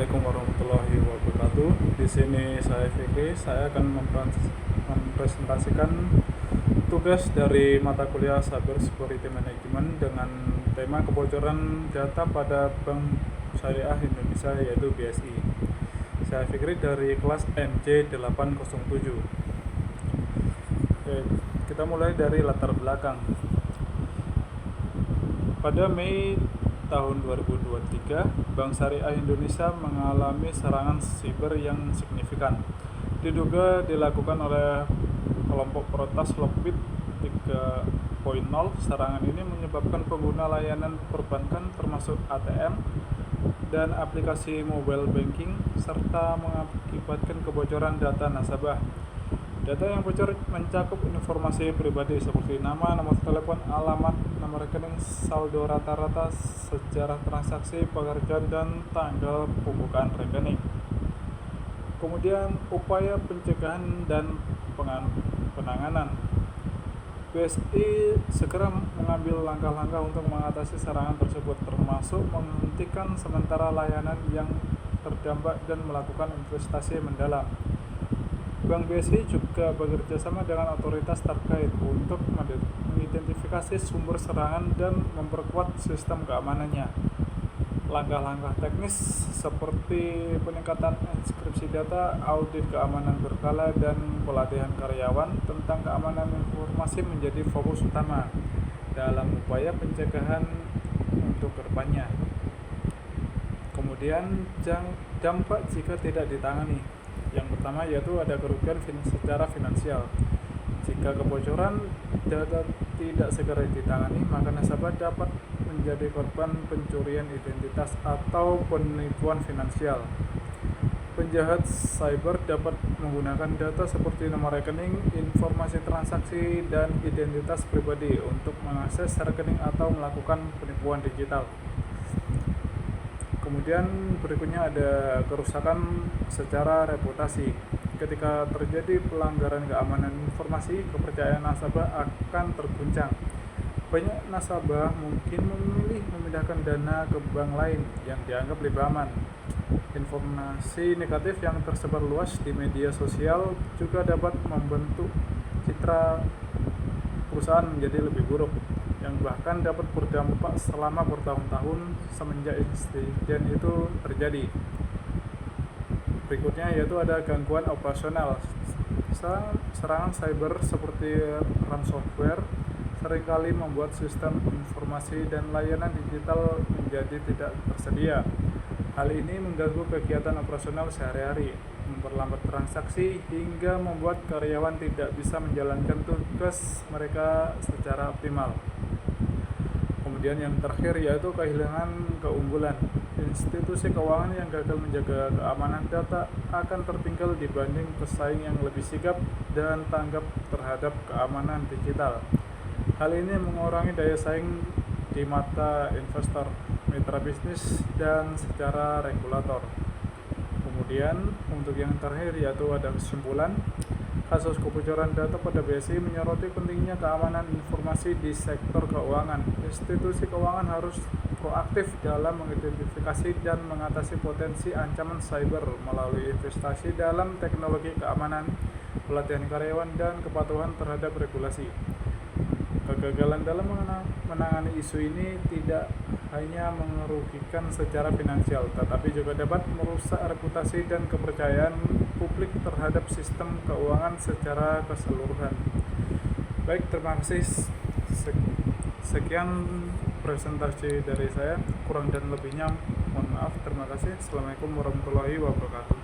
Assalamualaikum warahmatullahi wabarakatuh. Di sini saya Fikri. Saya akan mempresentasikan tugas dari mata kuliah Cyber Security Management dengan tema kebocoran data pada Bank Syariah Indonesia, yaitu BSI. Saya Fikri dari kelas MC 807. Oke, kita mulai dari latar belakang. Pada Mei tahun 2023, Bank Syariah Indonesia mengalami serangan siber yang signifikan. Diduga dilakukan oleh kelompok peretas Lockbit 3.0. Serangan ini menyebabkan pengguna layanan perbankan termasuk ATM dan aplikasi mobile banking serta mengakibatkan kebocoran data nasabah. Data yang bocor mencakup informasi pribadi seperti nama, nomor telepon, alamat, nomor rekening, saldo rata-rata, sejarah transaksi, pekerjaan, dan tanggal pembukaan rekening. Kemudian upaya pencegahan dan penanganan. BSI segera mengambil langkah-langkah untuk mengatasi serangan tersebut, termasuk menghentikan sementara layanan yang terdampak dan melakukan investasi mendalam. Bank BSI juga bekerja sama dengan otoritas terkait untuk mengidentifikasi sumber serangan dan memperkuat sistem keamanannya. Langkah-langkah teknis seperti peningkatan enkripsi data, audit keamanan berkala, dan pelatihan karyawan tentang keamanan informasi menjadi fokus utama dalam upaya pencegahan untuk kedepannya. Kemudian dampak jika tidak ditangani. Yang pertama yaitu ada kerugian secara finansial. Jika kebocoran data tidak segera ditangani, maka nasabah dapat menjadi korban pencurian identitas atau penipuan finansial. Penjahat cyber dapat menggunakan data seperti nomor rekening, informasi transaksi, dan identitas pribadi untuk mengakses rekening atau melakukan penipuan digital. Kemudian berikutnya ada kerusakan secara reputasi. Ketika terjadi pelanggaran keamanan informasi, kepercayaan nasabah akan terguncang. Banyak nasabah mungkin memilih memindahkan dana ke bank lain yang dianggap lebih aman. Informasi negatif yang tersebar luas di media sosial juga dapat membentuk citra perusahaan menjadi lebih buruk, yang bahkan dapat berdampak selama bertahun-tahun semenjak insiden itu terjadi. Berikutnya yaitu ada gangguan operasional. Serangan cyber seperti ransomware seringkali membuat sistem informasi dan layanan digital menjadi tidak tersedia. Hal ini mengganggu kegiatan operasional sehari-hari, memperlambat transaksi, hingga membuat karyawan tidak bisa menjalankan tugas mereka secara optimal. Kemudian yang terakhir yaitu kehilangan keunggulan. Institusi keuangan yang gagal menjaga keamanan data akan tertinggal dibanding pesaing yang lebih sigap dan tanggap terhadap keamanan digital. Hal ini mengurangi daya saing di mata investor, mitra bisnis, dan secara regulator. Kemudian untuk yang terakhir yaitu ada kesimpulan. Kasus kebocoran data pada BSI menyoroti pentingnya keamanan informasi di sektor keuangan. Institusi keuangan harus proaktif dalam mengidentifikasi dan mengatasi potensi ancaman cyber melalui investasi dalam teknologi keamanan, pelatihan karyawan, dan kepatuhan terhadap regulasi. Kegagalan dalam menangani isu ini tidak hanya merugikan secara finansial, tetapi juga dapat merusak reputasi dan kepercayaan publik terhadap sistem keuangan secara keseluruhan. Baik, terima kasih. Sekian presentasi dari saya. Kurang dan lebihnya mohon maaf. Terima kasih. Assalamualaikum warahmatullahi wabarakatuh.